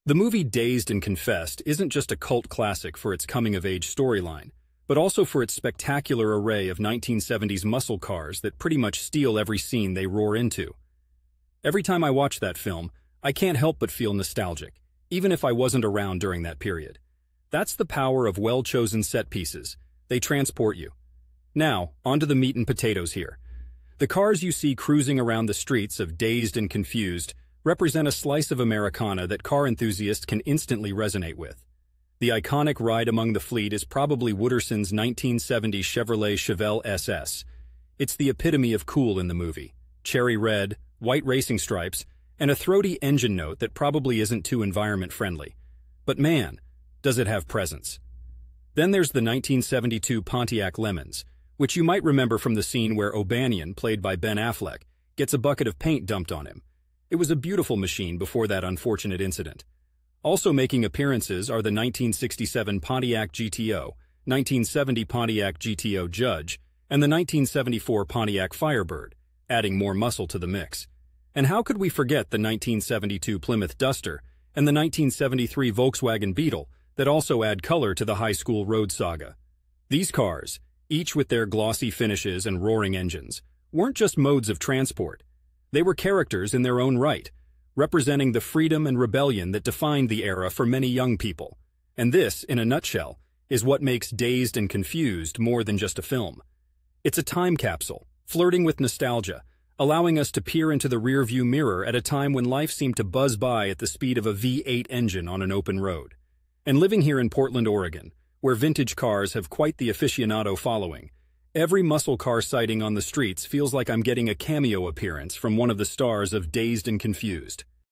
The movie Dazed and Confessed isn't just a cult classic for its coming-of-age storyline, but also for its spectacular array of 1970s muscle cars that pretty much steal every scene they roar into. Every time I watch that film, I can't help but feel nostalgic, even if I wasn't around during that period. That's the power of well-chosen set pieces. They transport you. Now, onto the meat and potatoes here. The cars you see cruising around the streets of Dazed and Confused represent a slice of Americana that car enthusiasts can instantly resonate with. The iconic ride among the fleet is probably Wooderson's 1970 Chevrolet Chevelle SS. It's the epitome of cool in the movie. Cherry red, white racing stripes, and a throaty engine note that probably isn't too environment-friendly. But man, does it have presence. Then there's the 1972 Pontiac Lemons, which you might remember from the scene where O'Banion, played by Ben Affleck, gets a bucket of paint dumped on him. It was a beautiful machine before that unfortunate incident. Also making appearances are the 1967 Pontiac GTO, 1970 Pontiac GTO Judge, and the 1974 Pontiac Firebird, adding more muscle to the mix. And how could we forget the 1972 Plymouth Duster and the 1973 Volkswagen Beetle that also add color to the high school road saga? These cars, each with their glossy finishes and roaring engines, weren't just modes of transport. They were characters in their own right, representing the freedom and rebellion that defined the era for many young people. And this, in a nutshell, is what makes Dazed and Confused more than just a film. It's a time capsule, flirting with nostalgia, allowing us to peer into the rearview mirror at a time when life seemed to buzz by at the speed of a V8 engine on an open road. And living here in Portland, Oregon, where vintage cars have quite the aficionado following, every muscle car sighting on the streets feels like I'm getting a cameo appearance from one of the stars of Dazed and Confused.